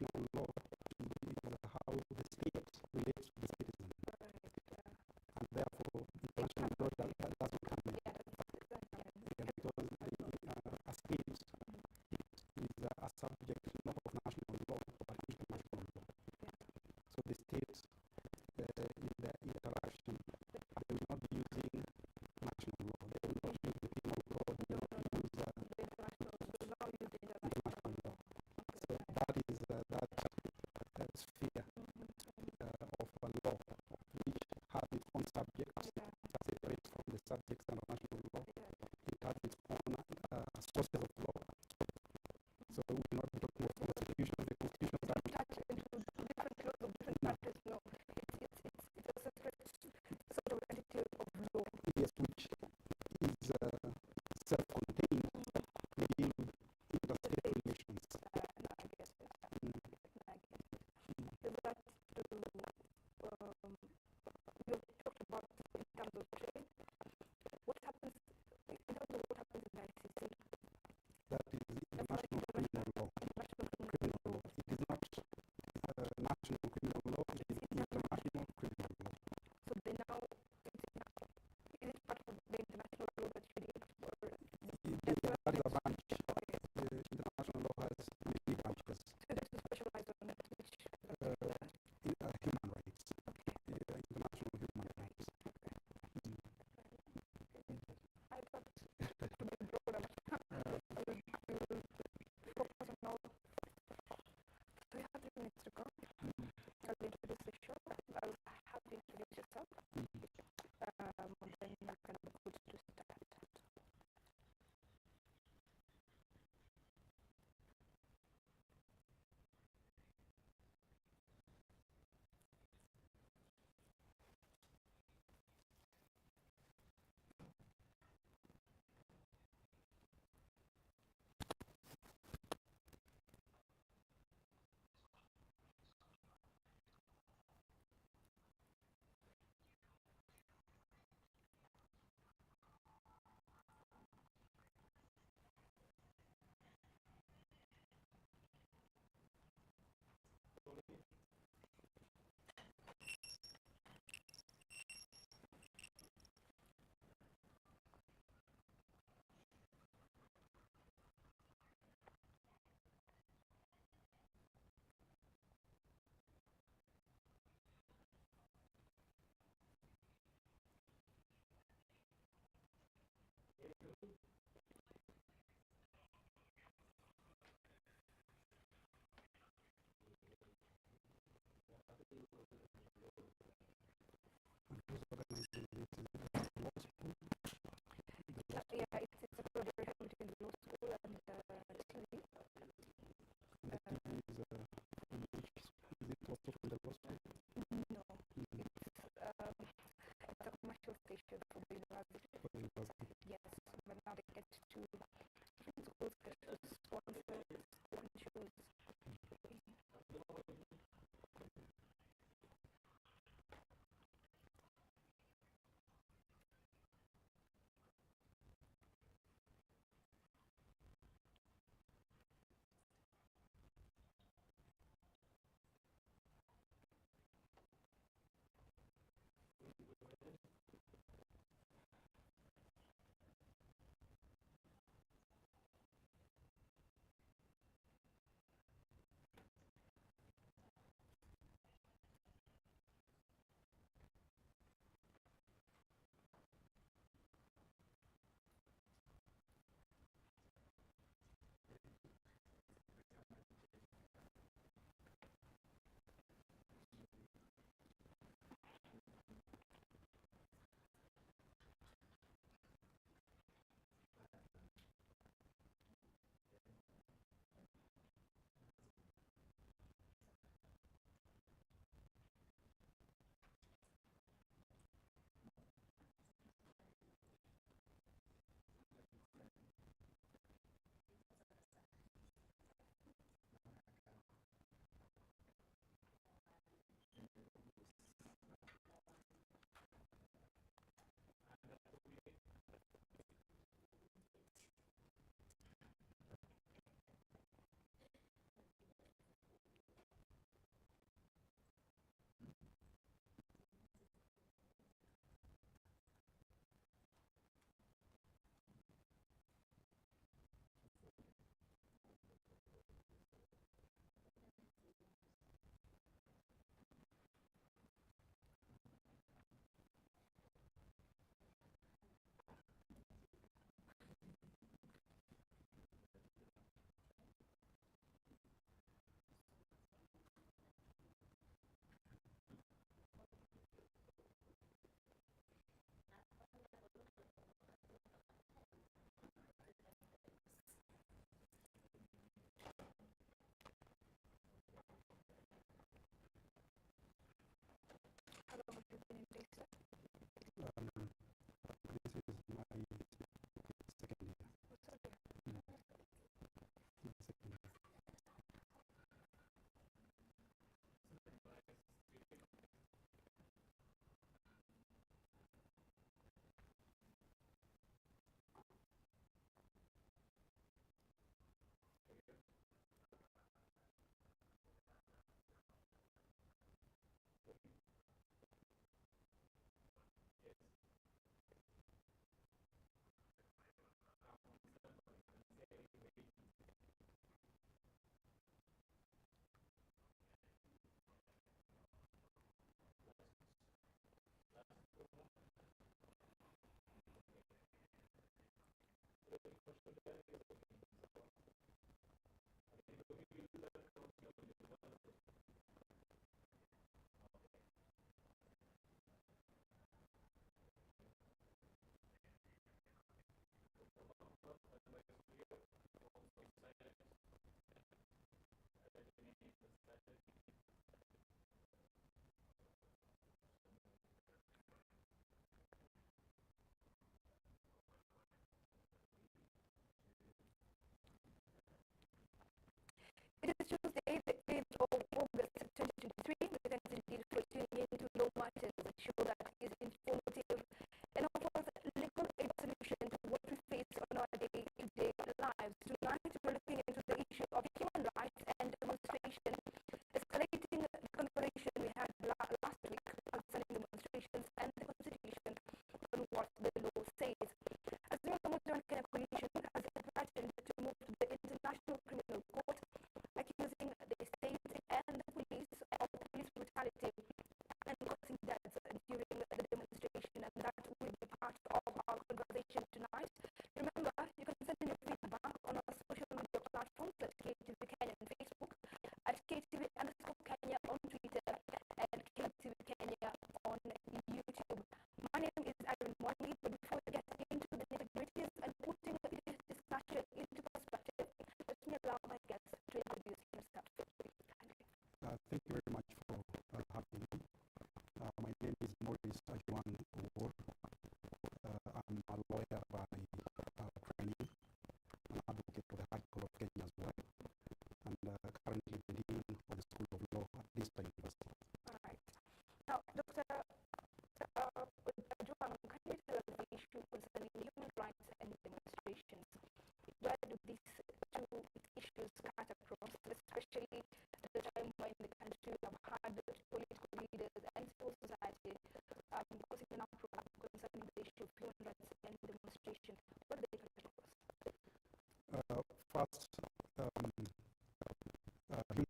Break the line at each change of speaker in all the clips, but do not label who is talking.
international law is how the state relates to the citizen. And therefore, international law doesn't come in. Because a state is a subject not of national law, but international law. So the state, in their interaction, they will not be using national law. They will not use the penal code. They will not use international law. So that is that sphere of a law which has its own subjects, separate from the subjects under national law. It has its own sources of law. So we will not be talking of constitution. The constitution is yes, which is self-contained. They deal with interstate relations. That is international criminal law. Criminal law. It is not national criminal law. It is international criminal law. That is a branch. The international law has many branches. Human rights. International human rights. Yes, but now they get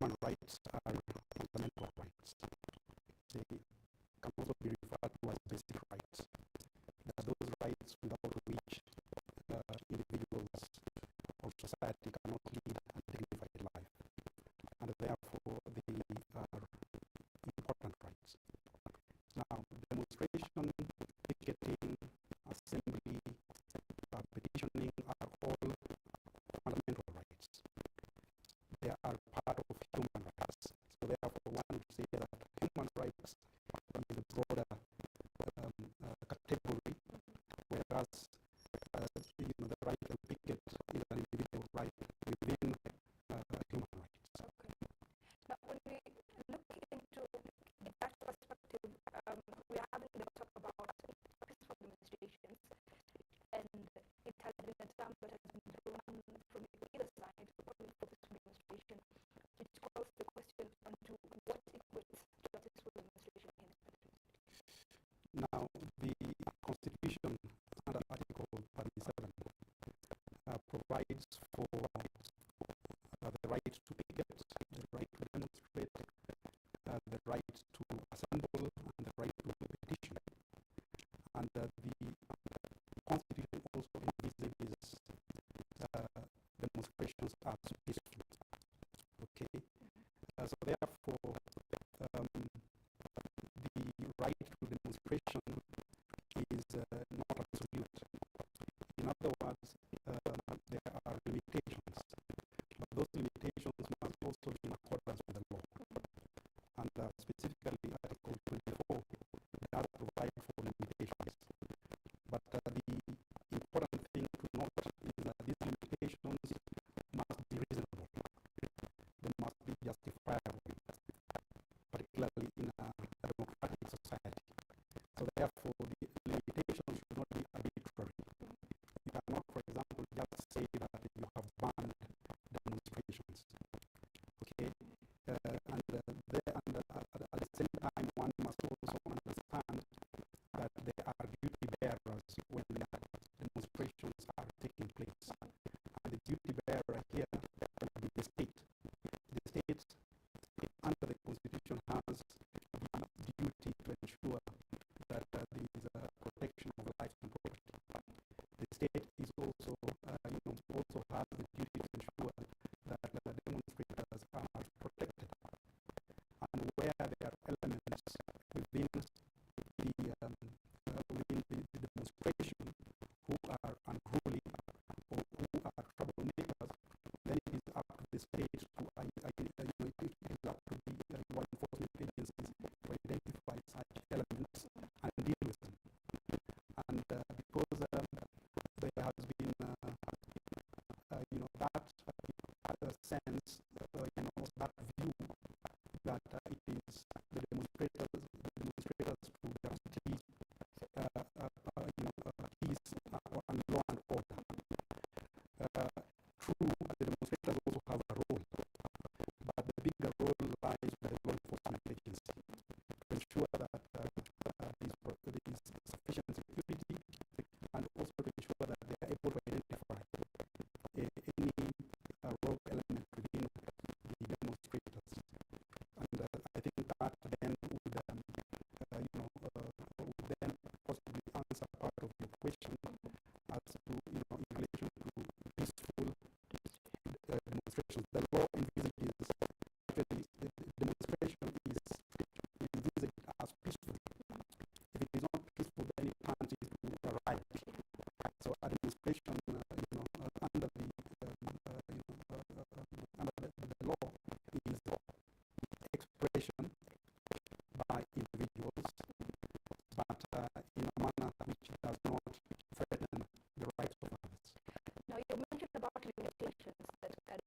human rights are fundamental rights. They can also be referred to as basic rights. That those rights without which individuals or society cannot lead a dignified life, and therefore they are important rights. Now, demonstration, picketing, assembly, petitioning are all fundamental rights. They are part of human rights. So therefore, one would say that human rights is a broader category, whereas the right to picket is an individual right within human rights.
Okay. Now, when we look into that perspective, we are having the talk about peaceful demonstrations, and it has been a term that has been thrown from either side calling for peaceful demonstration, which calls the question onto what equates to a peaceful demonstration in this country.
Now, the Constitution under Article 37 provides for the right to picket, the right to demonstrate, the right to assemble, and the right to petition. And the Constitution also envisages demonstrations as peaceful. Okay, so therefore, the right to demonstration is not absolute. In other words, there are limitations, but those limitations must also be in accordance with the law. And specifically, Article 24 does provide for limitations. But the important thing to note is that these limitations must be reasonable. They must be justifiable, particularly in a democratic society. So therefore, the limitations should not be arbitrary. You cannot, for example, just say that you have banned demonstrations. Okay, and at the same time, one must also understand that there are duty bearers when demonstrations are taking place. And the duty bearer here will be the state. The state, under the Constitution, has the duty to ensure that there is protection of life and property. The state is also, also has the duty to ensure that the demonstrators are protected. And where there are elements within the demonstration who are unruly or who are troublemakers, then it is up to the state to it is up to the law enforcement agencies to identify such elements and deal with them. And because there has been that sense, that view that it is the demonstrators to guarantee peace and law and order. True, the demonstrators also have a role, but the bigger role lies with the law enforcement agency to ensure that there is sufficient security, and also to ensure that they are able to identify any rogue element within the demonstrators. And I think that then would then possibly answer part of your question as to in relation to peaceful demonstrations. The law envisages actually the demonstration is envisaged as peaceful. If it is not peaceful, then it turns into a riot. So a demonstration, under the law is expression by individuals, but in a manner which does not threaten the rights of others.
Now, you mentioned about limitations that can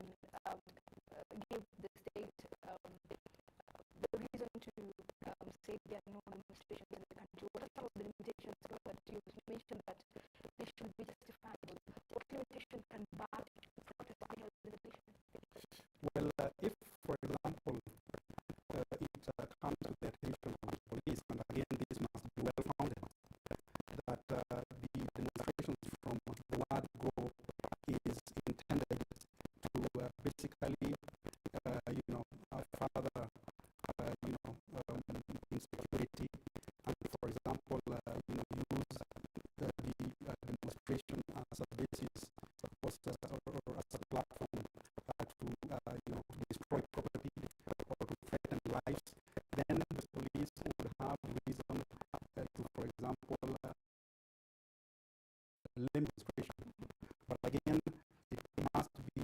further, insecurity, and for example, use the demonstration as a basis or as a platform to destroy property or to threaten lives, then the police would have reason to, for example, limit demonstration. But again, it must be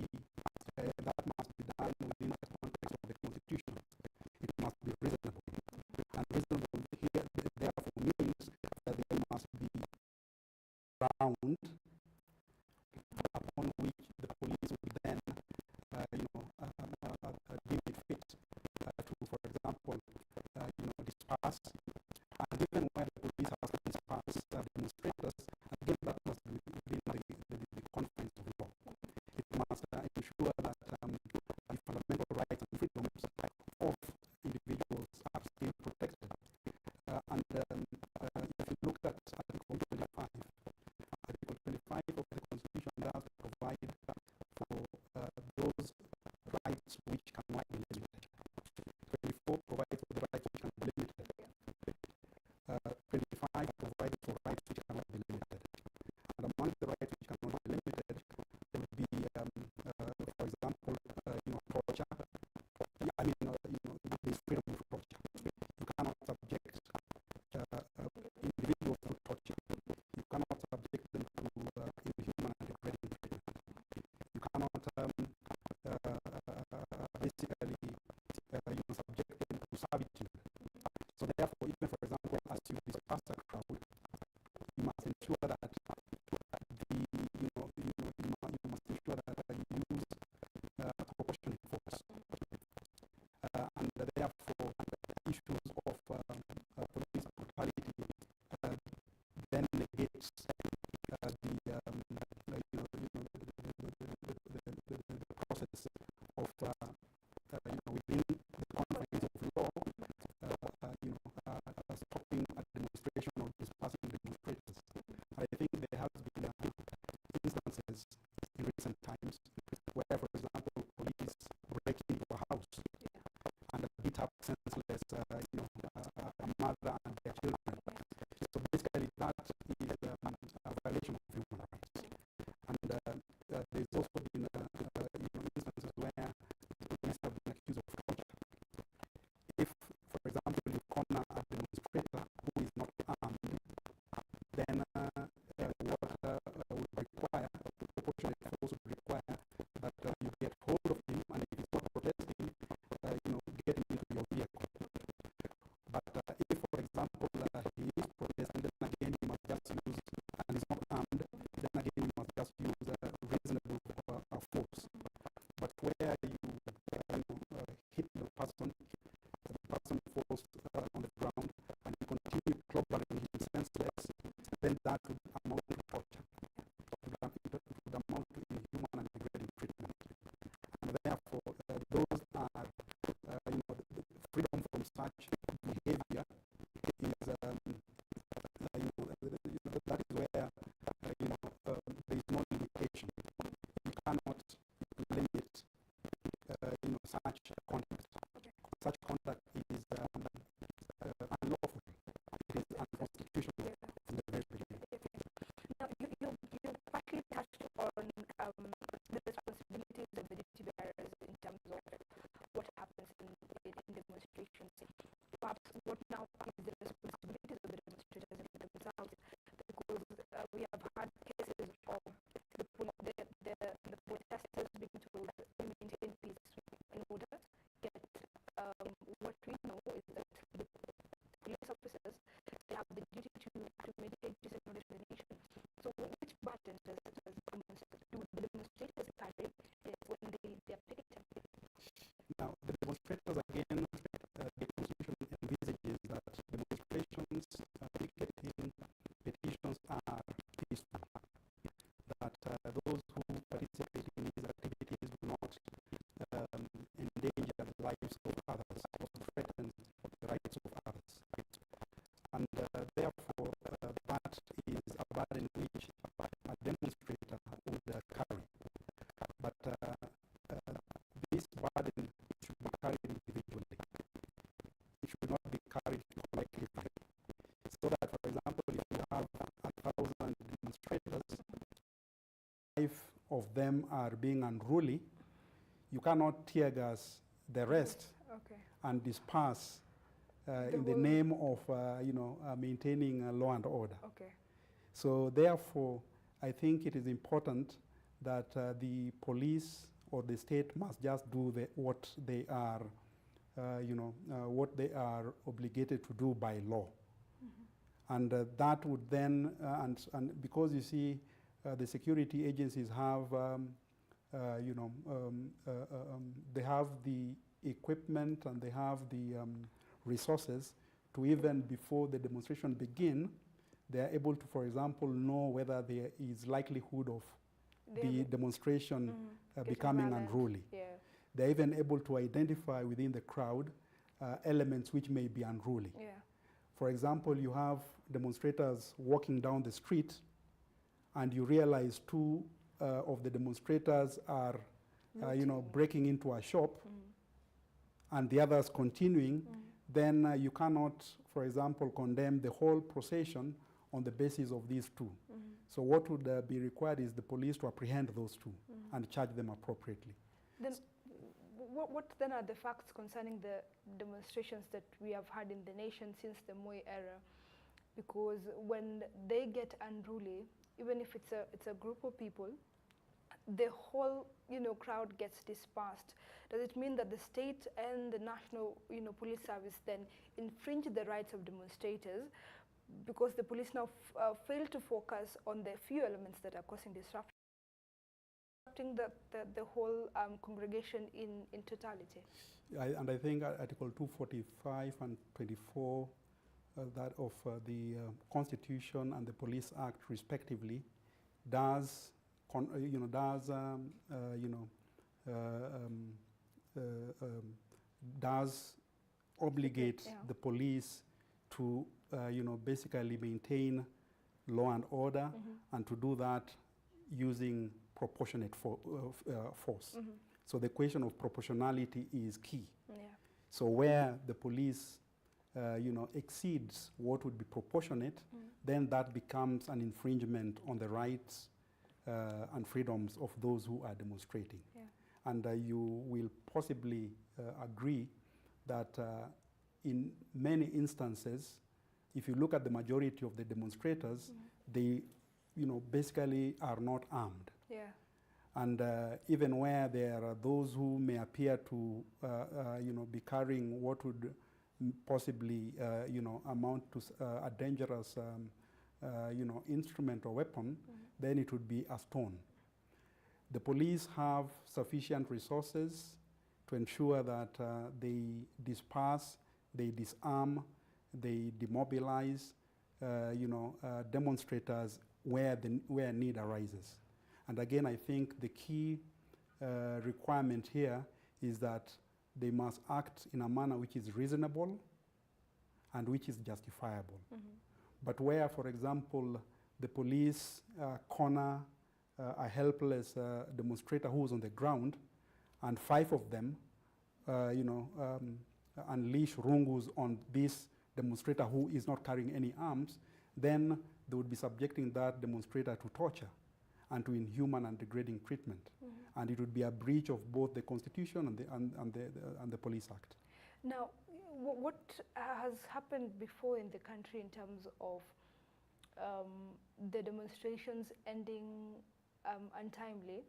that must be done within the context of the Constitution. It must be reasonable, and reasonable here therefore means that there must be ground upon which the police will then, deem it fit to, for example, disperse. And even where the police has to disperse demonstrators, again, that must be within the confines of law. It must ensure that the fundamental rights and freedoms of individuals are still protected. And if you look at Article 25, Article 25 of the Constitution does provide for those rights which cannot be limited. 24 provides for the rights which can be limited. 25 provides for rights which cannot be limited. And among the rights which cannot be limited, there would be, for example, torture. There's freedom of torture. You cannot subject individuals to torture. You cannot subject them to inhuman and degrading treatment. You cannot basically subject them to servitude. So therefore, even for example, as you disperse a crowd, you must ensure that you must ensure that you use proportionate force. And therefore, issues of police brutality then negates the process of within the confines of law, stopping a demonstration or dispersing demonstrators. I think there has been instances in recent times where, for example, police break into a house and beat up senseless, a mother and their children. So basically, that is a violation of human rights. And there's also been instances where the police have been accused of torture. If, for example, you corner a demonstrator who is not armed, then what would require, proportionate force would require that you get hold of him, and if he's not protesting, get him into your vehicle. But if, for example, he is protesting, then again you must just use, and he's not armed, then again you must just use reasonable force. But where you hit the person falls on the ground, and you continue clobbering him senseless, then that would amount to torture. It would amount to inhuman and degrading treatment. And therefore, those are, the freedom from such behavior is, that is where, there is no limitation. You cannot limit, such conduct. Such conduct is unlawful. It is unconstitutional from the very beginning.
Now, you partly touched on the responsibilities of the duty bearers in terms of what happens in demonstrations. Perhaps what now is the responsibilities of the demonstrators themselves, because we have had cases of the protesters being told to maintain peace in order, yet what we know is that the police officers, they have the duty to maintain peace in order to the nation. So which burden do the demonstrators carry when they are picketing?
Now, the demonstrators, again, the Constitution envisages that demonstrations, picketing, petitions are peaceful. That those who participate in these activities do not endanger the lives of others or threaten the rights of others. And therefore, that is a burden which a demonstrator would carry. But this burden should be carried individually. should not be carried to likelihood. So that, for example, if you have 1,000 demonstrators, 5 of them are being unruly, you cannot tear gas the rest and disperse in the name of maintaining law and order. So therefore, I think it is important that the police or the state must just do what they are, what they are obligated to do by law. And that would then, and because you see, the security agencies have, they have the equipment and they have the resources to, even before the demonstration begin, they are able to, for example, know whether there is likelihood of the demonstration becoming unruly. They're even able to identify within the crowd elements which may be unruly. For example, you have demonstrators walking down the street and you realize 2 of the demonstrators are breaking into a shop and the others continuing, then you cannot, for example, condemn the whole procession on the basis of these 2. So what would be required is the police to apprehend those 2 and charge them appropriately.
Then what then are the facts concerning the demonstrations that we have had in the nation since the Moi era? Because when they get unruly, even if it's a group of people, the whole crowd gets dispersed. Does it mean that the state and the national police service then infringe the rights of demonstrators because the police now fail to focus on the few elements that are causing disrupting the whole congregation in totality?
And I think Article 245 and 24 that of the Constitution and the Police Act respectively does obligate the police to basically maintain law and order and to do that using proportionate force. So the question of proportionality is key. So where the police exceeds what would be proportionate, then that becomes an infringement on the rights and freedoms of those who are demonstrating. And you will possibly agree that in many instances, if you look at the majority of the demonstrators, they basically are not armed. And even where there are those who may appear to be carrying what would possibly amount to a dangerous instrument or weapon, then it would be a stone. The police have sufficient resources to ensure that they disperse, they disarm, they demobilize demonstrators where need arises. And again, I think the key requirement here is that they must act in a manner which is reasonable and which is justifiable. But where, for example, the police corner a helpless demonstrator who is on the ground, and 5 of them, unleash rungus on this demonstrator who is not carrying any arms, then they would be subjecting that demonstrator to torture and to inhuman and degrading treatment. And it would be a breach of both the Constitution and the Police Act.
Now, what has happened before in the country in terms of the demonstrations ending untimely?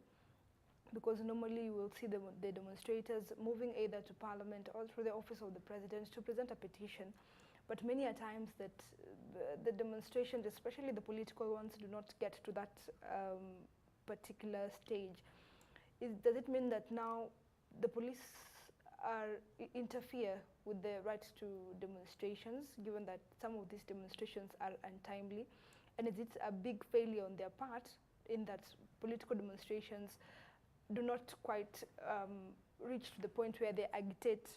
Because normally you will see the demonstrators moving either to Parliament or through the office of the President to present a petition. But many a times that the demonstrations, especially the political ones, do not get to that particular stage. Does it mean that now the police interfere with the right to demonstrations, given that some of these demonstrations are untimely? And is it a big failure on their part in that political demonstrations do not quite reach to the point where they agitate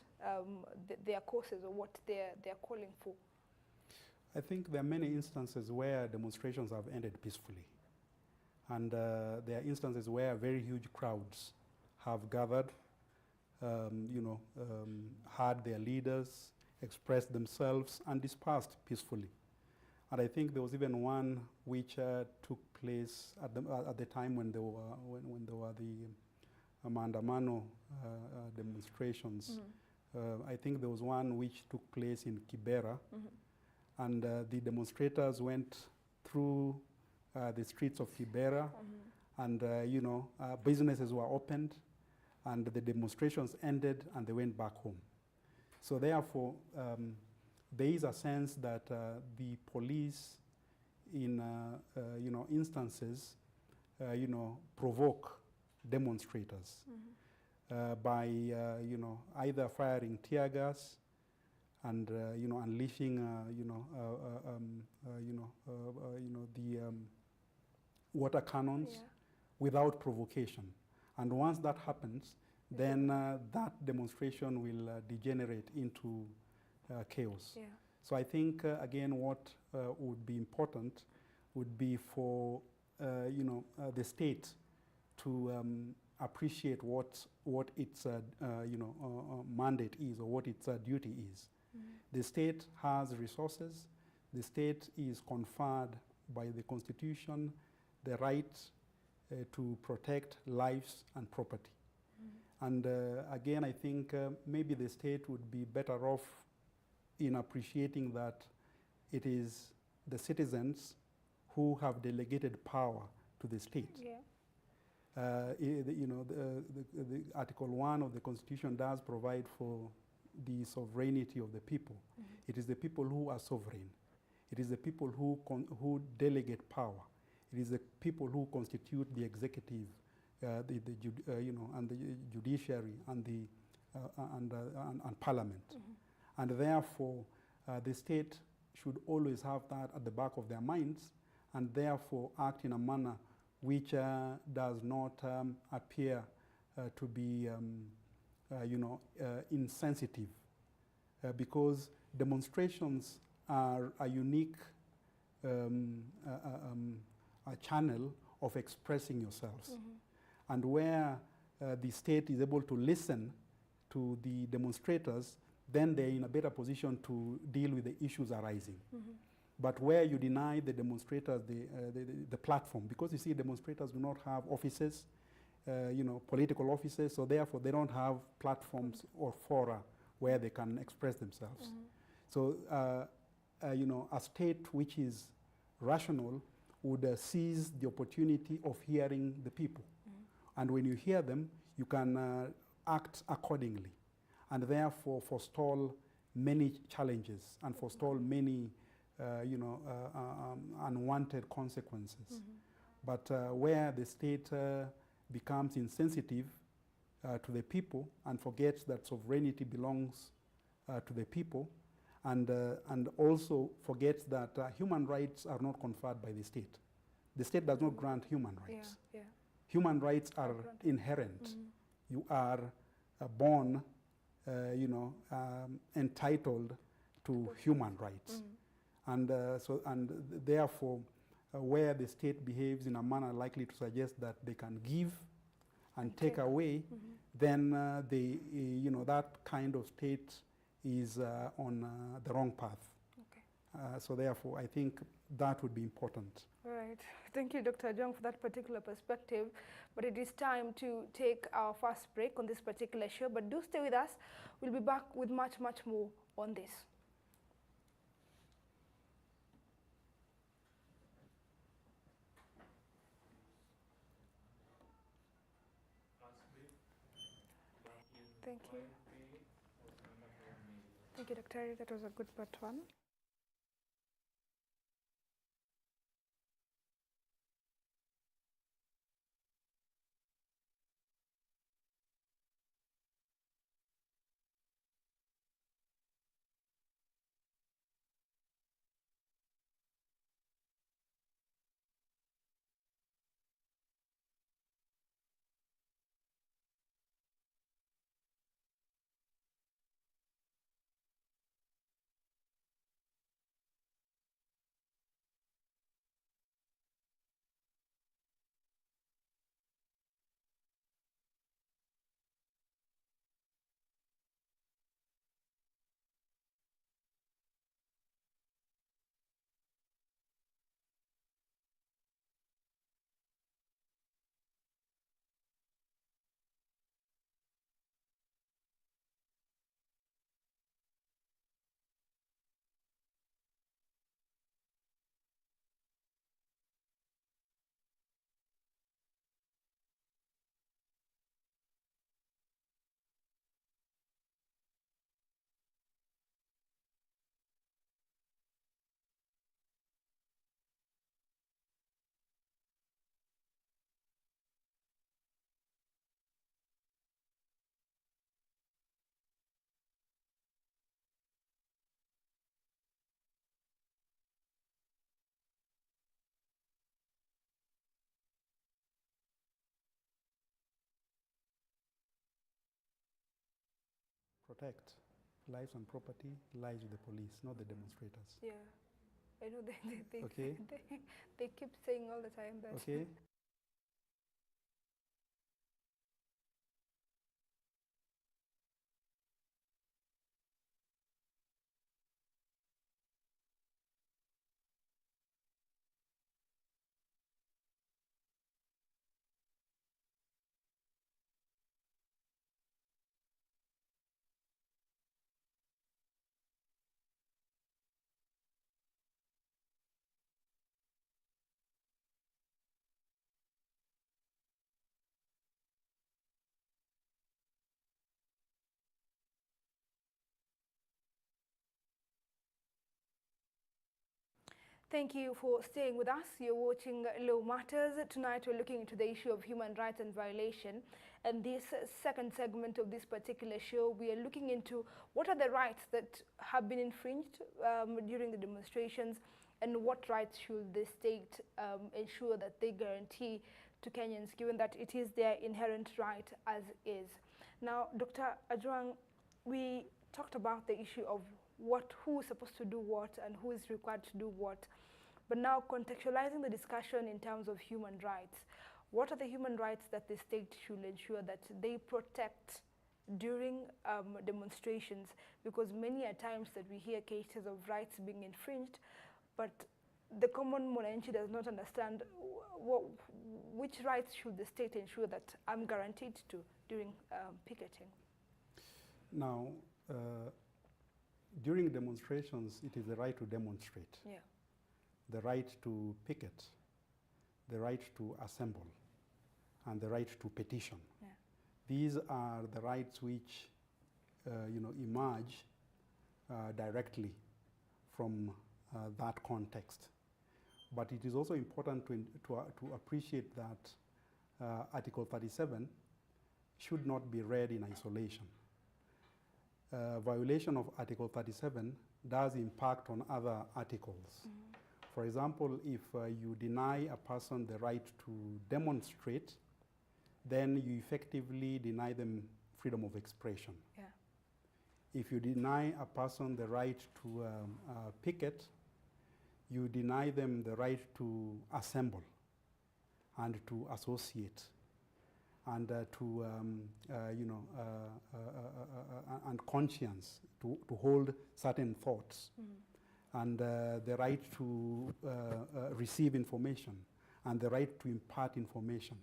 their causes or what they're calling for?
I think there are many instances where demonstrations have ended peacefully. And there are instances where very huge crowds have gathered, heard their leaders, expressed themselves and dispersed peacefully. And I think there was even one which took place at the time when there were the Maandamano demonstrations. I think there was one which took place in Kibera, and the demonstrators went through the streets of Kibera, and businesses were opened, and the demonstrations ended, and they went back home. So therefore, there is a sense that the police, in instances, provoke demonstrators by either firing tear gas and unleashing the water cannons without provocation. And once that happens, then that demonstration will degenerate into chaos.
Yeah.
So I think again, what would be important would be for the state to appreciate what its mandate is, or what its duty is. The state has resources. The state is conferred by the Constitution the right to protect lives and property. And again, I think maybe the state would be better off in appreciating that it is the citizens who have delegated power to the state.
Yeah.
The Article 1 of the Constitution does provide for the sovereignty of the people. It is the people who are sovereign. It is the people who delegate power. It is the people who constitute the executive, and the judiciary, and parliament. And therefore, the state should always have that at the back of their minds, and therefore act in a manner which does not appear to be insensitive, because demonstrations are a unique a channel of expressing yourselves. And where the state is able to listen to the demonstrators, then they're in a better position to deal with the issues arising. But where you deny the demonstrators the platform, because you see, demonstrators do not have offices, political offices, so therefore they don't have platforms or fora where they can express themselves. So, a state which is rational would seize the opportunity of hearing the people. And when you hear them, you can act accordingly, and therefore forestall many challenges and forestall many unwanted consequences. But where the state becomes insensitive to the people and forgets that sovereignty belongs to the people, and also forgets that human rights are not conferred by the state. The state does not grant human rights.
Yeah.
Human rights are inherent. You are born, entitled to human rights. And therefore, where the state behaves in a manner likely to suggest that they can give and take away, then that kind of state is on the wrong path. Okay. So therefore, I think that would be important.
Right. Thank you, Dr. Ajong, for that particular perspective. But it is time to take our first break on this particular show. But do stay with us. We'll be back with much more on this. Thank you. Thank you, Dr. That was a good part one.
protect lives and property lies with the police, not the demonstrators.
Yeah. I know they,
Okay.
they keep saying all the time that.
Okay.
Thank you for staying with us. You're watching Law Matters. Tonight we're looking into the issue of human rights and violation. And this second segment of this particular show, we are looking into what are the rights that have been infringed during the demonstrations, and what rights should the state ensure that they guarantee to Kenyans, given that it is their inherent right as is. Now, Dr. Ajwang, we talked about the issue of who is supposed to do what and who is required to do what. But now contextualizing the discussion in terms of human rights, what are the human rights that the state should ensure that they protect during demonstrations? Because many a times that we hear cases of rights being infringed, but the common mwananchi does not understand which rights should the state ensure that I'm guaranteed to during picketing.
Now, during demonstrations, it is the right to demonstrate,
yeah,
the right to picket, the right to assemble, and the right to petition.
Yeah.
These are the rights which emerge directly from that context. But it is also important to appreciate that Article 37 should not be read in isolation. Violation of Article 37 does impact on other articles. Mm-hmm. For example, if you deny a person the right to demonstrate, then you effectively deny them freedom of expression.
Yeah.
If you deny a person the right to picket, you deny them the right to assemble and to associate and and conscience to hold certain thoughts, and the right to receive information and the right to impart information.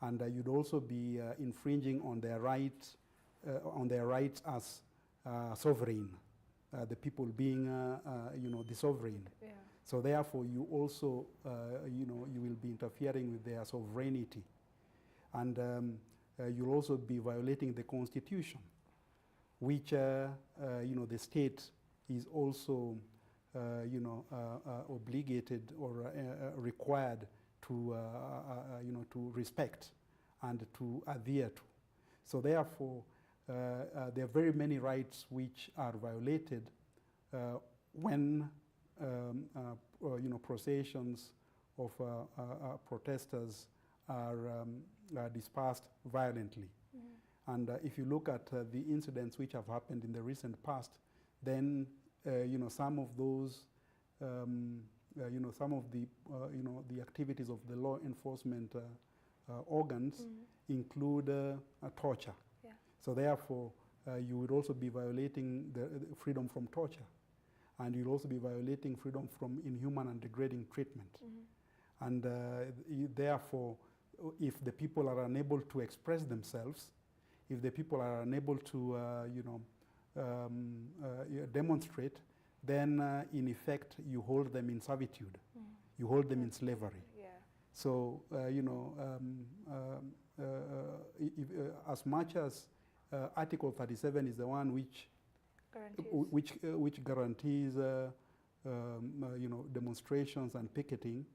And you'd also be infringing on their rights as sovereign, the people being the sovereign.
Yeah.
So therefore, you also you will be interfering with their sovereignty. And you'll also be violating the Constitution, which the state is also obligated or required to to respect and to adhere to. So therefore, there are very many rights which are violated when processions of protesters are dispersed violently. Mm-hmm. And if you look at the incidents which have happened in the recent past, then some of those, some of the the activities of the law enforcement organs include torture.
Yeah.
So therefore, you would also be violating the freedom from torture, and you'll also be violating freedom from inhuman and degrading treatment. And therefore, if the people are unable to express themselves, if the people are unable to, demonstrate, then in effect you hold them in servitude, you hold them in slavery.
Yeah.
So as much as Article 37 is the one which guarantees demonstrations and picketing,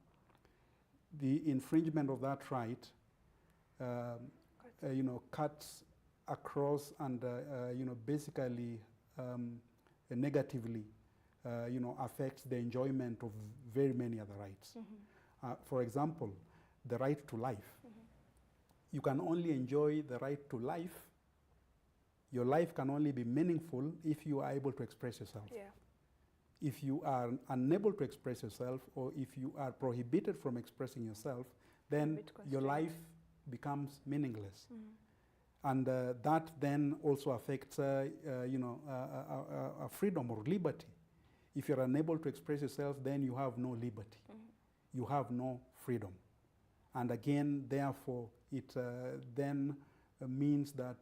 the infringement of that right, cuts across and, basically negatively, affects the enjoyment of very many other rights. For example, the right to life. You can only enjoy the right to life Your life can only be meaningful if you are able to express yourself.
Yeah.
If you are unable to express yourself, or if you are prohibited from expressing yourself, then your life becomes meaningless. And that then also affects, freedom or liberty. If you're unable to express yourself, then you have no liberty. You have no freedom. And again, therefore, it then means that,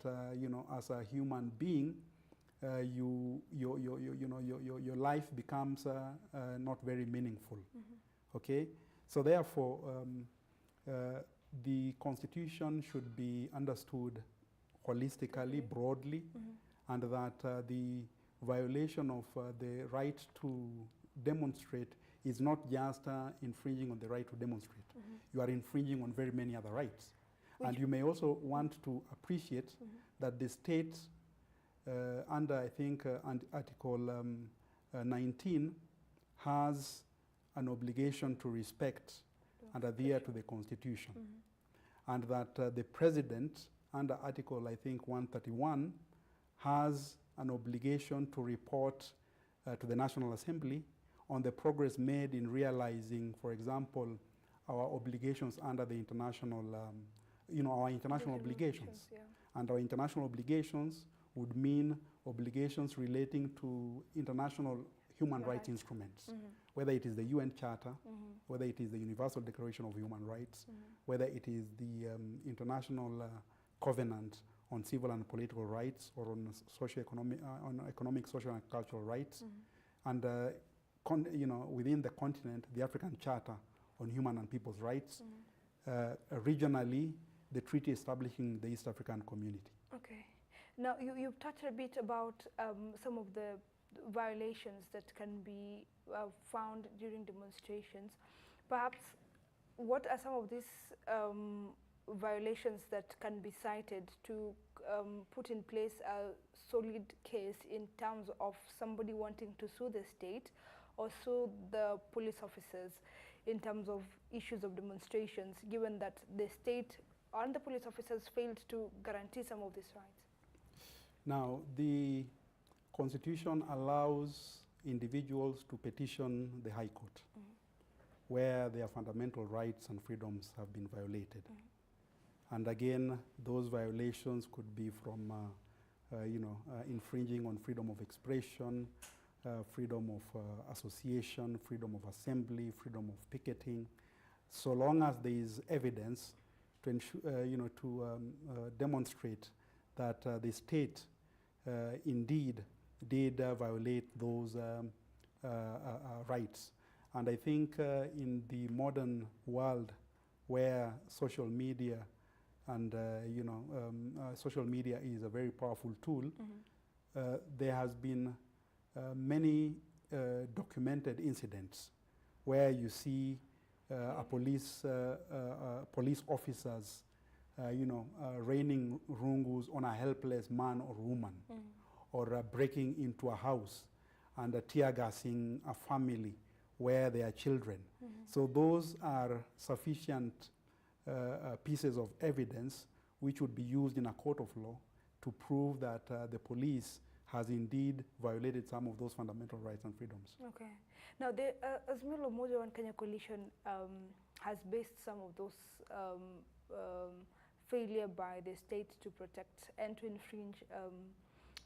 as a human being, your life becomes not very meaningful. Okay? So therefore, the Constitution should be understood holistically, broadly, and that the violation of the right to demonstrate is not just infringing on the right to demonstrate. You are infringing on very many other rights. And you may also want to appreciate that the state, under, I think, Article 19, has an obligation to respect and adhere to the Constitution. And that the President, under Article, I think, 131, has an obligation to report to the National Assembly on the progress made in realizing, for example, our obligations under the international, our international obligations.
Yeah.
And our international obligations would mean obligations relating to international human rights instruments, whether it is the UN Charter, whether it is the Universal Declaration of Human Rights, whether it is the International Covenant on Civil and Political Rights, or on on economic, social, and cultural rights, and within the continent, the African Charter on Human and People's Rights, regionally, the treaty establishing the East African Community.
Okay. Now, you've touched a bit about some of the violations that can be found during demonstrations. Perhaps, what are some of these violations that can be cited to put in place a solid case in terms of somebody wanting to sue the state or sue the police officers in terms of issues of demonstrations, given that the state and the police officers failed to guarantee some of these rights?
Now, the Constitution allows individuals to petition the High Court where their fundamental rights and freedoms have been violated. And again, those violations could be from infringing on freedom of expression, freedom of association, freedom of assembly, freedom of picketing, so long as there is evidence to ensure, demonstrate that the state indeed did violate those rights. And I think in the modern world, where social media and social media is a very powerful tool, there has been many documented incidents where you see police officers raining rungus on a helpless man or woman, or breaking into a house and tear gassing a family where there are children. So those are sufficient pieces of evidence which would be used in a court of law to prove that the police has indeed violated some of those fundamental rights and freedoms.
Okay. Now, the Azimio Umoja One Kenya Coalition has based some of those failure by the state to protect and to infringe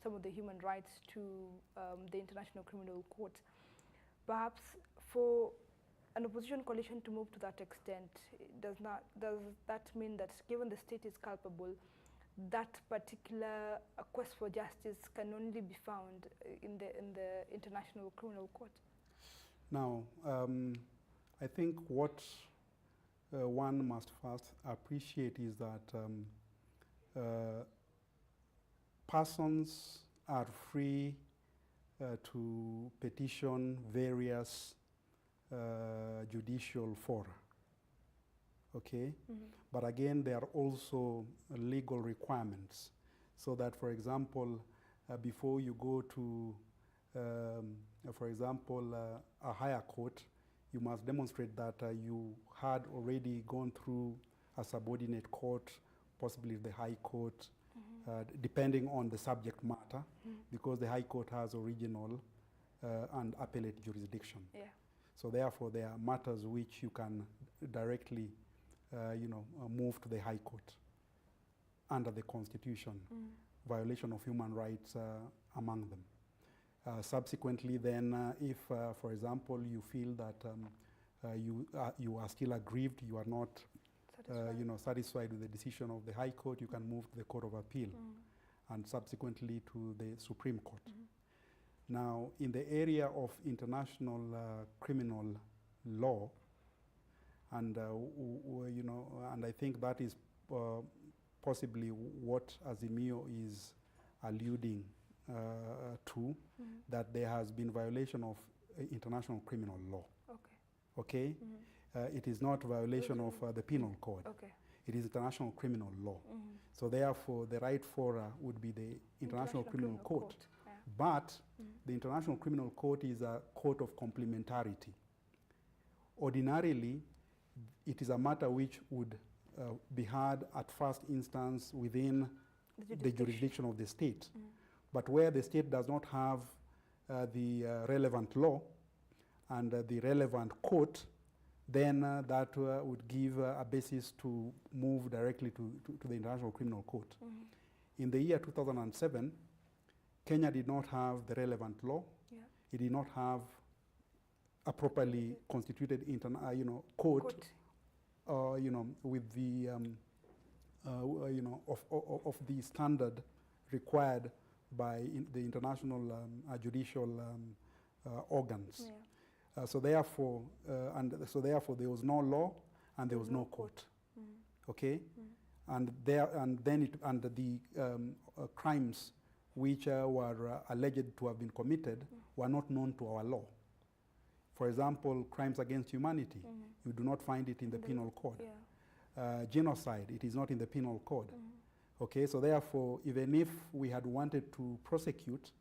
some of the human rights to the International Criminal Court. Perhaps for an opposition coalition to move to that extent, does that mean that given the state is culpable, that particular quest for justice can only be found in the International Criminal Court? Now,
I think what one must first appreciate is that persons are free to petition various judicial fora, okay? But again, there are also legal requirements, so that, for example, before you go to, for example, a higher court, you must demonstrate that you had already gone through a subordinate court, possibly the High Court, depending on the subject matter, because the High Court has original and appellate jurisdiction.
Yeah.
So therefore, there are matters which you can directly, move to the High Court under the Constitution, violation of human rights among them. Subsequently, then, if, for example, you feel that you are still aggrieved, you are not, satisfied with the decision of the High Court, you can move to the Court of Appeal, and subsequently to the Supreme Court. Now, in the area of international criminal law, and and I think that is possibly what Azimio is alluding to, that there has been violation of international criminal law. Okay? It is not violation of the penal code. It is international criminal law. So therefore, the right fora would be the International Criminal Court.
Yeah.
But the International Criminal Court is a court of complementarity. Ordinarily, it is a matter which would be heard at first instance within the jurisdiction of the state. But where the state does not have the relevant law and the relevant court, then that would give a basis to move directly to the International Criminal Court. In the year 2007, Kenya did not have the relevant law.
Yeah.
It did not have a properly constituted court, with the of the standard required by the international judicial organs.
Yeah.
So therefore, there was no law and there was no court. Okay, and then the crimes which were alleged to have been committed were not known to our law. For example, crimes against humanity, you do not find it in the penal code.
Yeah.
Genocide, it is not in the penal code. Okay, so therefore, even if we had wanted to prosecute,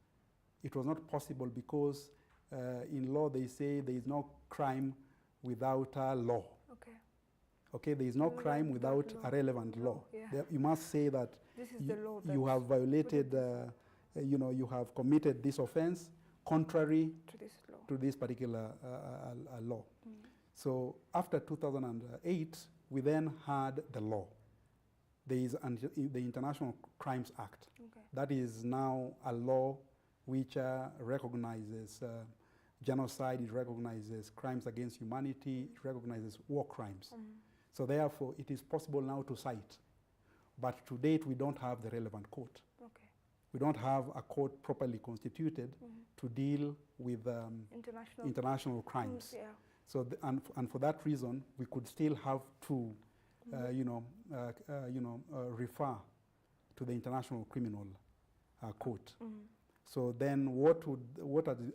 it was not possible because in law they say there is no crime without a law.
Okay.
Okay, there is no crime without a relevant law.
Yeah.
You must say that
This is the law
you have violated, you have committed this offense contrary to this particular law. So after 2008, we then had the law. There is the International Crimes Act.
Okay.
That is now a law which recognizes genocide, it recognizes crimes against humanity, it recognizes war crimes. So therefore, it is possible now to cite. But to date, we don't have the relevant court.
Okay.
We don't have a court properly constituted to deal with international crimes.
Yeah.
So, and for that reason, we could still have to, refer to the International Criminal Court. So then, what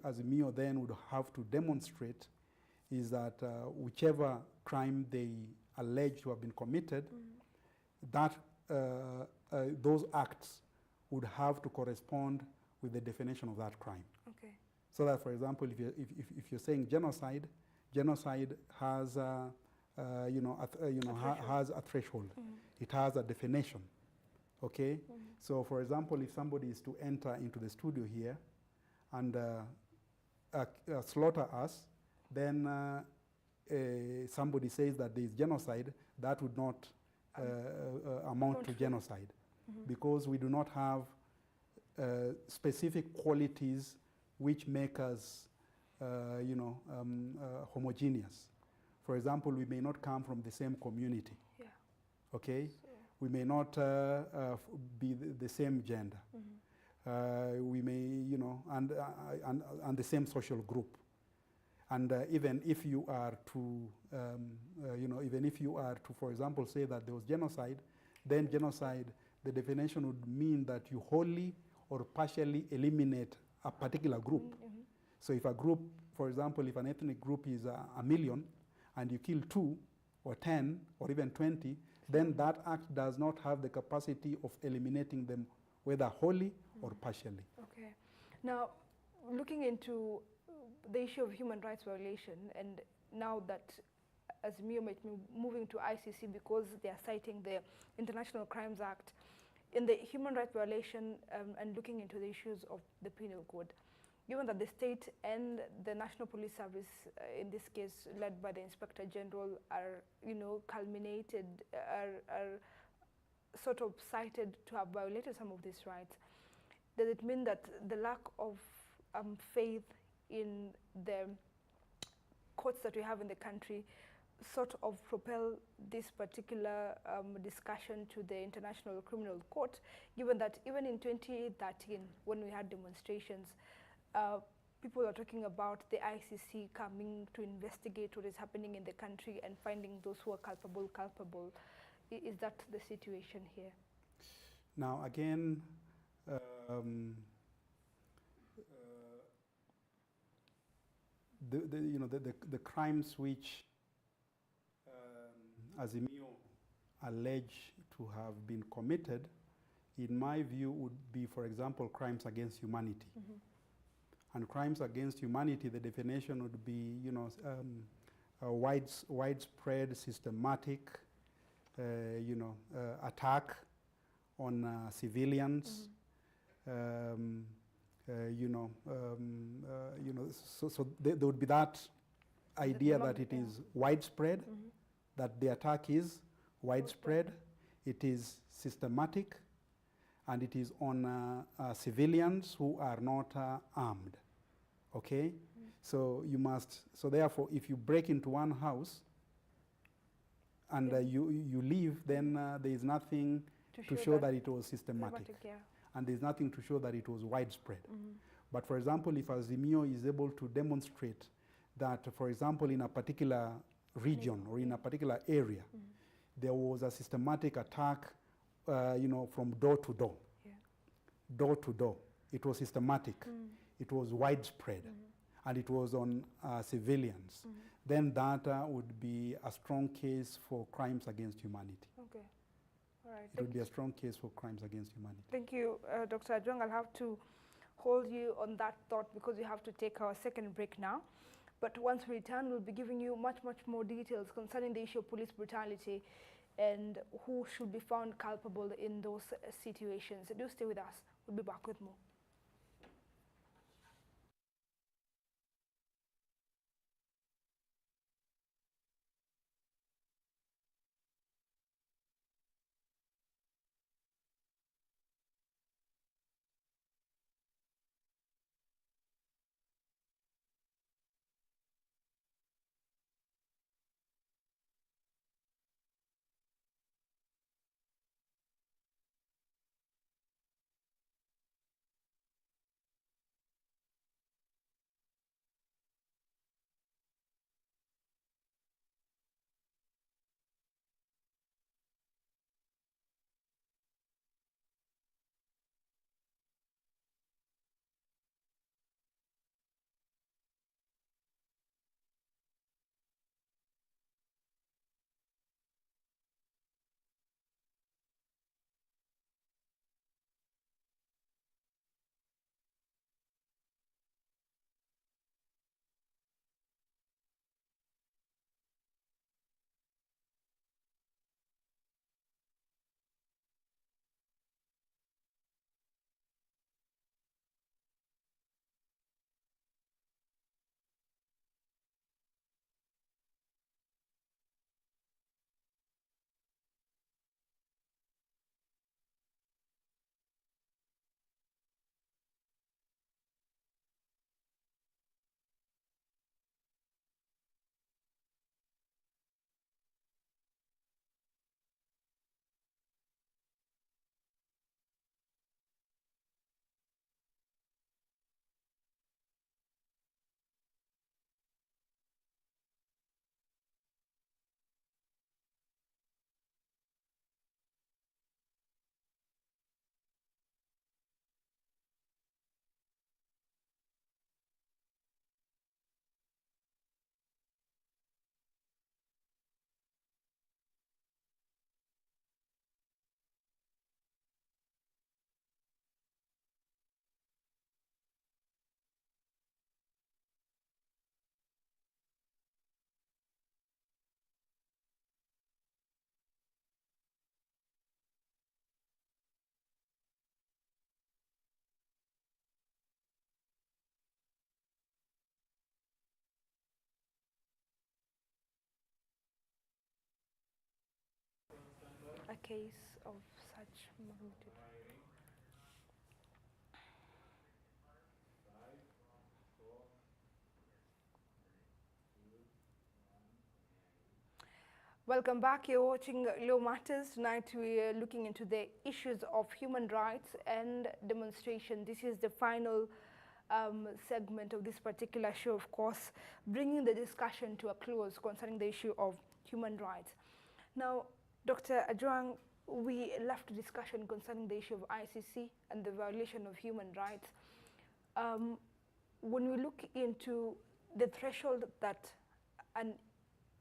Azimio then would have to demonstrate is that whichever crime they allege to have been committed, that those acts would have to correspond with the definition of that crime.
Okay.
So that, for example, if you're saying genocide, genocide has has a threshold. It has a definition. Okay. So, for example, if somebody is to enter into the studio here and slaughter us, then somebody says that there is genocide, that would not amount to genocide, because we do not have specific qualities which make us, homogeneous. For example, we may not come from the same community.
Yeah.
Okay, we may not be the same gender. We may, and the same social group. And even if you are to, for example, say that there was genocide, then genocide, the definition would mean that you wholly or partially eliminate a particular group. So if a group, for example, if an ethnic group is a million and you kill 2 or 10 or even 20, then that act does not have the capacity of eliminating them, whether wholly or partially.
Okay. Now, looking into the issue of human rights violation, and now that Azimio might be moving to ICC because they are citing the International Crimes Act, in the human rights violation and looking into the issues of the penal code, given that the state and the National Police Service, in this case led by the Inspector General, are, culminated, are sort of cited to have violated some of these rights, does it mean that the lack of faith in the courts that we have in the country sort of propel this particular discussion to the International Criminal Court, given that even in 2013, when we had demonstrations, people are talking about the ICC coming to investigate what is happening in the country and finding those who are culpable. Is that the situation here?
Now, again, the crimes which Azimio allege to have been committed, in my view, would be, for example, crimes against humanity. Mm-hmm. And crimes against humanity, the definition would be, a widespread, systematic, attack on civilians. Mm-hmm. So there would be that idea that it is widespread, mm-hmm. that the attack is widespread, it is systematic, and it is on civilians who are not armed. Okay? Mm-hmm. So therefore, if you break into one house and you leave, then there is nothing to show that it was systematic. Yeah. And there's nothing to show that it was widespread. Mm-hmm. But for example, if Azimio is able to demonstrate that, for example, in a particular region or in a particular area, mm-hmm. there was a systematic attack, from door to door. Yeah. Door to door. It was systematic. Mm-hmm. It was widespread. Mm-hmm. And it was on civilians. Mm-hmm. Then that would be a strong case for crimes against humanity. Okay. All right. It would be a strong case for crimes against humanity.
Thank you, Dr. Ajwang. I'll have to hold you on that thought because we have to take our second break now. But once we return, we'll be giving you much more details concerning the issue of police brutality and who should be found culpable in those situations. Do stay with us. We'll be back with more. case of such magnitude? Welcome back. You're watching Law Matters. Tonight we are looking into the issues of human rights and demonstration. This is the final segment of this particular show, of course, bringing the discussion to a close concerning the issue of human rights. Now, Dr. Ajwang, we left the discussion concerning the issue of ICC and the violation of human rights. When we look into the threshold that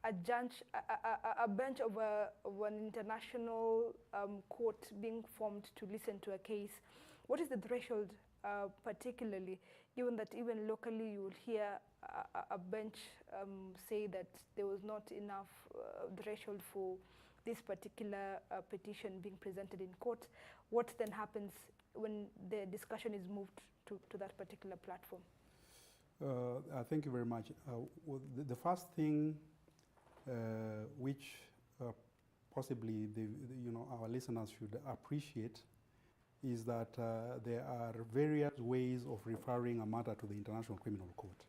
a bench of an international court being formed to listen to a case, what is the threshold particularly, given that even locally you will hear a bench say that there was not enough threshold for this particular petition being presented in court? What then happens when the discussion is moved to that particular platform?
Thank you very much. Well, the first thing which possibly our listeners should appreciate is that there are various ways of referring a matter to the International Criminal Court,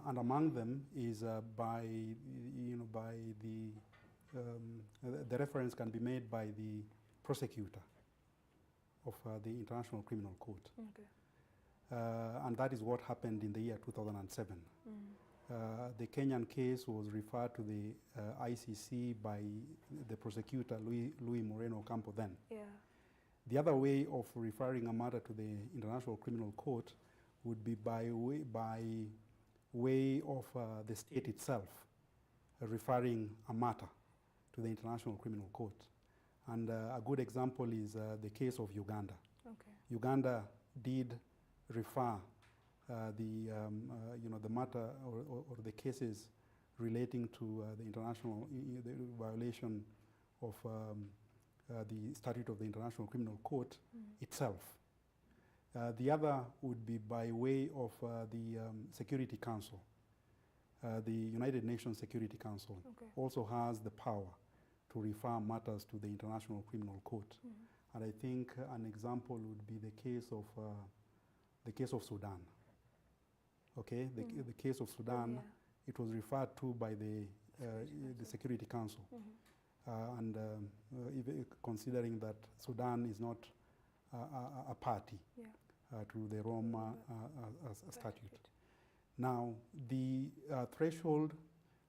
and among them is by the reference can be made by the prosecutor of the International Criminal Court.
Okay.
And that is what happened in the year 2007. The Kenyan case was referred to the ICC by the prosecutor, Luis Moreno Ocampo then.
Yeah.
The other way of referring a matter to the International Criminal Court would be by way of the state itself referring a matter to the International Criminal Court. And a good example is the case of Uganda.
Okay.
Uganda did refer the matter or the cases relating to the international the violation of the statute of the International Criminal Court itself. The other would be by way of the Security Council. The United Nations Security Council also has the power to refer matters to the International Criminal Court. And I think an example would be the case of Sudan. Okay, the case of Sudan, it was referred to by the Security Council. And considering that Sudan is not a party to the Rome statute. Now, the threshold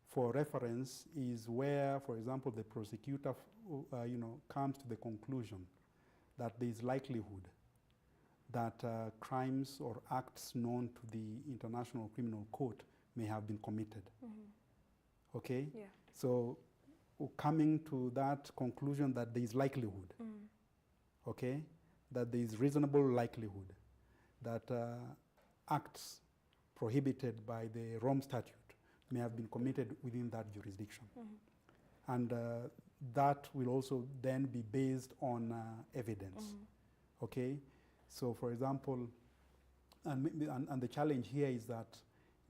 for reference is where, for example, the prosecutor comes to the conclusion that there is likelihood that crimes or acts known to the International Criminal Court may have been committed. Okay? Yeah. So coming to that conclusion that there is likelihood, okay, that there is reasonable likelihood that acts prohibited by the Rome Statute may have been committed within that jurisdiction. And that will also then be based on evidence. Okay? So, for example, and the challenge here is that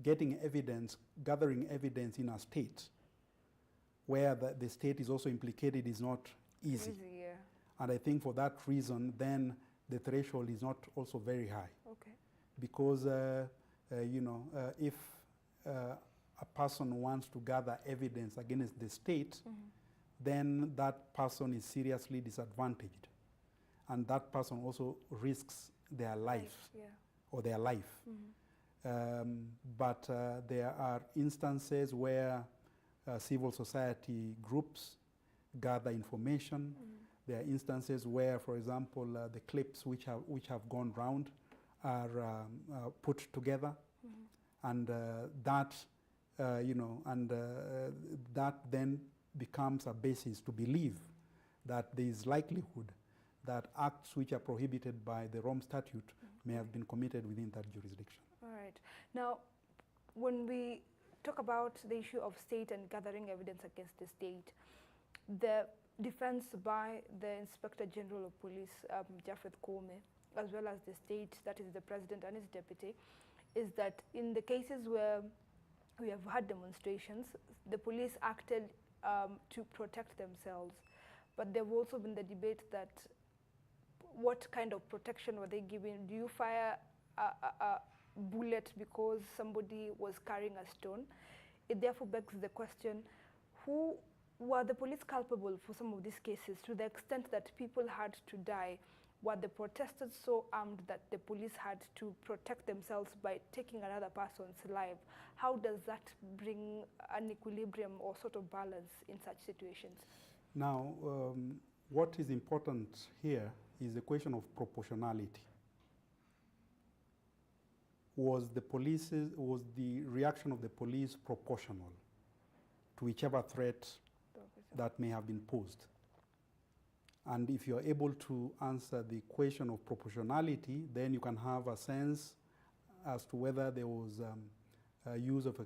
getting evidence, gathering evidence in a state where the state is also implicated is not easy. And I think for that reason, then the threshold is not also very high.
Okay.
Because, if a person wants to gather evidence against the state, then that person is seriously disadvantaged. And that person also risks their life or their life. But there are instances where civil society groups gather information. There are instances where, for example, the clips which have gone round are put together, and that then becomes a basis to believe that there is likelihood that acts which are prohibited by the Rome Statute may have been committed within that jurisdiction.
All right. Now, when we talk about the issue of state and gathering evidence against the state, the defense by the Inspector General of Police, Japhet Koome, as well as the state, that is the president and his deputy, is that in the cases where we have had demonstrations, the police acted to protect themselves but there have also been the debate that what kind of protection were they given? Do you fire a bullet because somebody was carrying a stone? It therefore begs the question, who were the police culpable for some of these cases to the extent that people had to die? Were the protesters so armed that the police had to protect themselves by taking another person's life? How does that bring an equilibrium or sort of balance in such situations?
Now, what is important here is the question of proportionality. Was the reaction of the police proportional to whichever threat that may have been posed? And if you are able to answer the question of proportionality, then you can have a sense as to whether there was a use of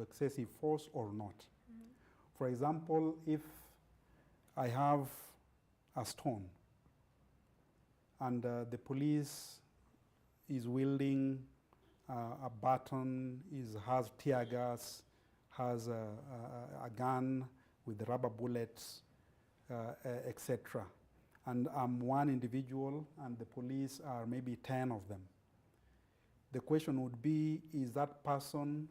excessive force or not. Mm-hmm. For example, if I have a stone and the police is wielding a baton, has tear gas, has a gun with rubber bullets, etc. And I'm one individual and the police are maybe 10 of them. The question would be, is that person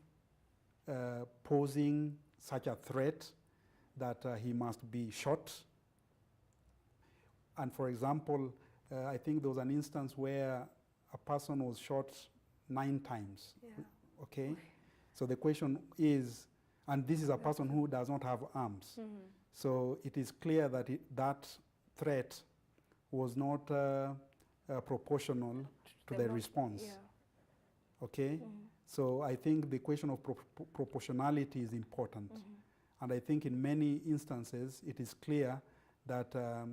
posing such a threat that he must be shot? And for example, I think there was an instance where a person was shot 9 times. Yeah. Okay? So the question is, and this is a person who does not have arms. Mm-hmm. So it is clear that that threat was not proportional to the response. Yeah. Okay? Mm-hmm. So I think the question of proportionality is important. Mm-hmm. And I think in many instances it is clear that the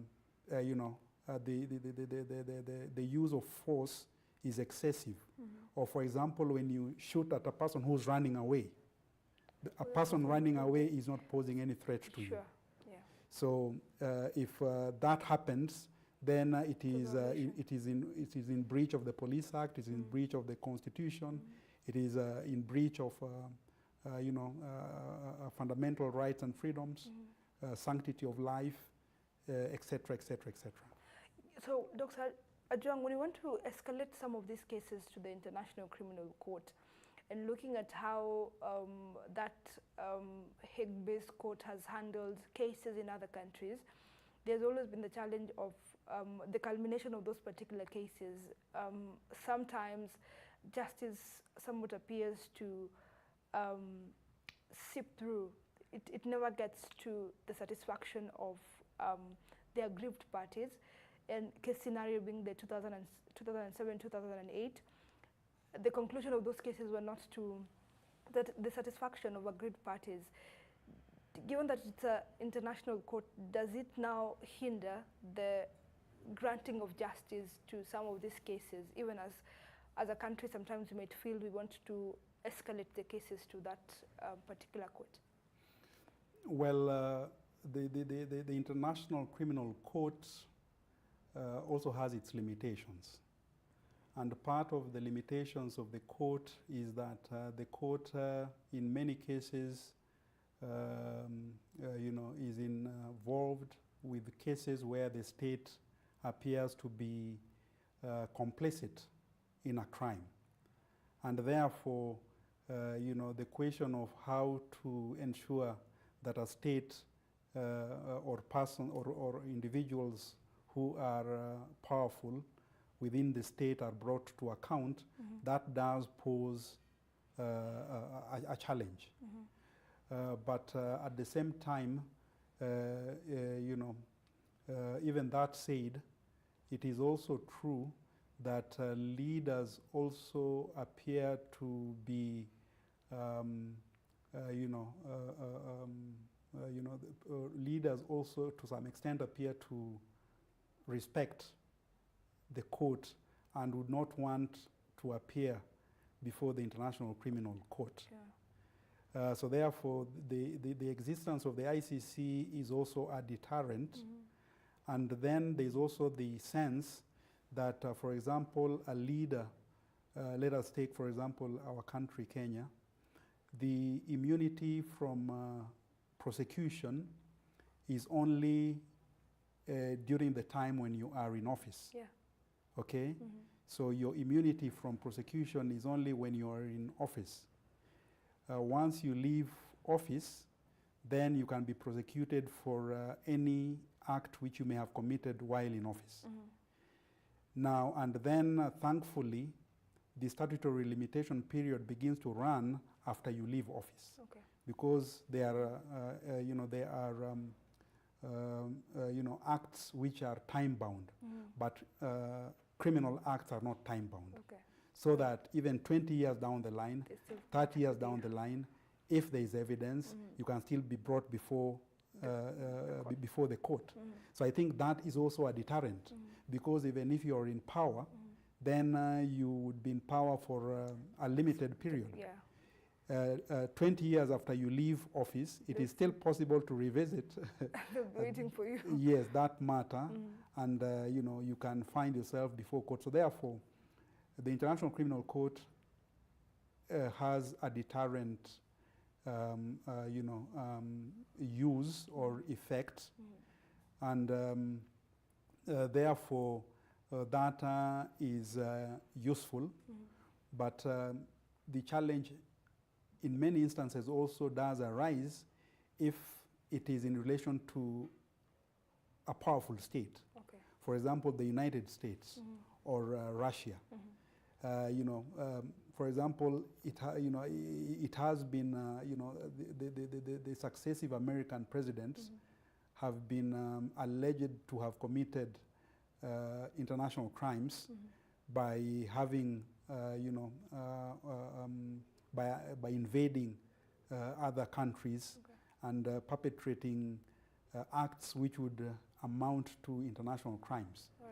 use of force is excessive. Mm-hmm. Or for example, when you shoot at a person who's running away, a person running away is not posing any threat to you. Yeah. So if that happens, then it is in breach of the Police Act. It is in breach of the Constitution. It is in breach of fundamental rights and freedoms, sanctity of life, etc., etc., etc.
So, Dr. Ajwang, when you want to escalate some of these cases to the International Criminal Court, and looking at how that Hague-based court has handled cases in other countries, there's always been the challenge of the culmination of those particular cases. Sometimes justice somewhat appears to seep through. It never gets to the satisfaction of the aggrieved parties, and case scenario being the 2007, 2008. The conclusion of those cases were not to the satisfaction of aggrieved parties. Given that it's an international court, does it now hinder the granting of justice to some of these cases? Even as a country, sometimes we might feel we want to escalate the cases to that particular court.
Well, the International Criminal Court also has its limitations. And part of the limitations of the court is that the court, in many cases, is involved with cases where the state appears to be complicit in a crime. And therefore, the question of how to ensure that a state or person or individuals who are powerful within the state are brought to account, that does pose a challenge. But at the same time, even that said, it is also true that leaders also appear to be, leaders also to some extent appear to respect the court and would not want to appear before the International Criminal Court. Yeah. So therefore, the existence of the ICC is also a deterrent. And then there's also the sense that, for example, a leader, let us take, for example, our country, Kenya, the immunity from prosecution is only during the time when you are in office.
Yeah.
Okay? So your immunity from prosecution is only when you are in office. Once you leave office, then you can be prosecuted for any act which you may have committed while in office. Now, and then thankfully, the statutory limitation period begins to run after you leave office.
Okay.
Because there are, acts which are time-bound, but criminal acts are not time-bound.
Okay.
So that even 20 years down the line, 30 years down the line, if there is evidence, you can still be brought before before the court. So I think that is also a deterrent, because even if you are in power, then you would be in power for a limited period.
Yeah.
20 years after you leave office, it is still possible to revisit
waiting for you.
yes, that matter, and you can find yourself before court. So therefore, the International Criminal Court has a deterrent use or effect, and therefore that is useful, but the challenge in many instances also does arise if it is in relation to a powerful state.
Okay.
For example, the United States or Russia. For example, it has been, the successive American presidents have been alleged to have committed international crimes by having, by invading other countries and perpetrating acts which would amount to international crimes.
Right.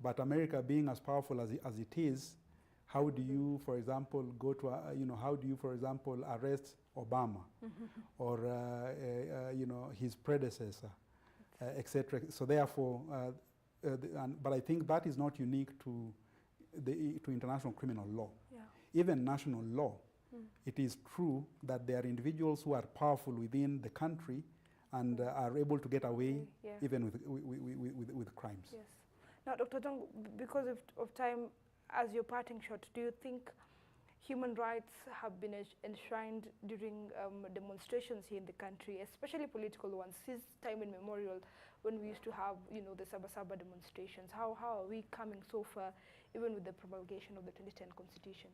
But America being as powerful as it is, how do you, for example, go to, how do you, for example, arrest Obama or, his predecessor, etc. So therefore, but I think that is not unique to international criminal law.
Yeah.
Even national law, it is true that there are individuals who are powerful within the country and are able to get away even with crimes.
Yes. Now, Dr. Jung, because of time, as your parting shot, do you think human rights have been enshrined during demonstrations here in the country, especially political ones, since time immemorial, when we used to have, the Sabasaba demonstrations? How are we coming so far, even with the promulgation of the 2010 Constitution?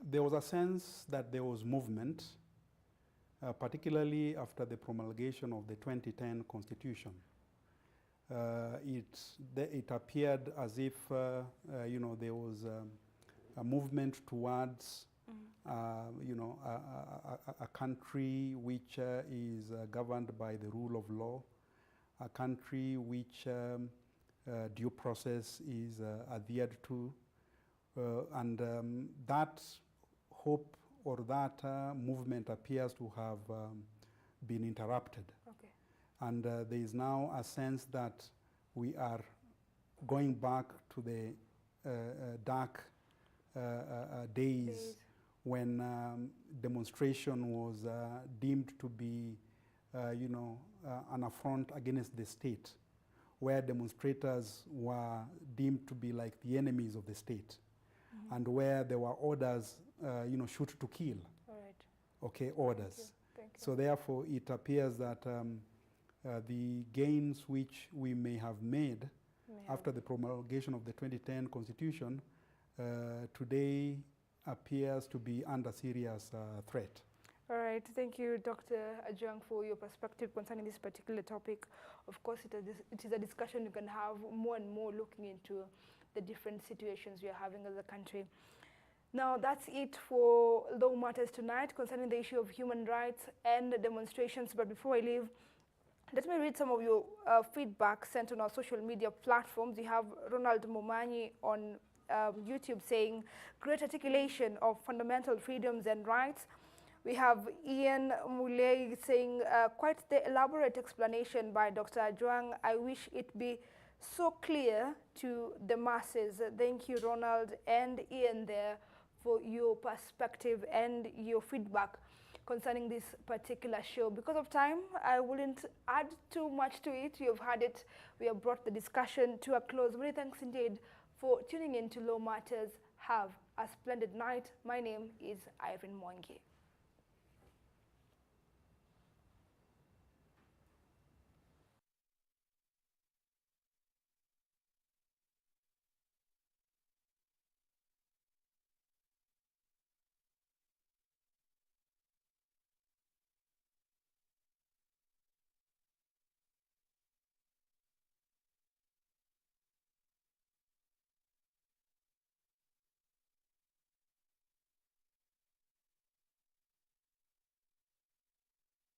There was a sense that there was movement, particularly after the promulgation of the 2010 Constitution. It appeared as if there was a movement towards a country which is governed by the rule of law, a country which due process is adhered to, and that hope or that movement appears to have been interrupted.
Okay.
And there is now a sense that we are going back to the dark days when demonstration was deemed to be, an affront against the state, where demonstrators were deemed to be like the enemies of the state, and where there were orders, shoot to kill.
All right.
Okay, orders.
Thank you.
So therefore, it appears that the gains which we may have made after the promulgation of the 2010 Constitution today appears to be under serious threat.
All right. Thank you, Dr. Ajwang, for your perspective concerning this particular topic. Of course, it is a discussion you can have more and more, looking into the different situations we are having as a country. Now, that's it for Law Matters tonight concerning the issue of human rights and demonstrations. But before I leave, let me read some of your feedback sent on our social media platforms. We have Ronald Momanyi on YouTube saying, great articulation of fundamental freedoms and rights. We have Ian Muley saying, quite the elaborate explanation by Dr. Ajwang. I wish it be so clear to the masses. Thank you, Ronald and Ian there for your perspective and your feedback concerning this particular show. Because of time, I wouldn't add too much to it. You've heard it. We have brought the discussion to a close. Many thanks indeed for tuning in to Law Matters. Have a splendid night. My name is Irene Mwangi.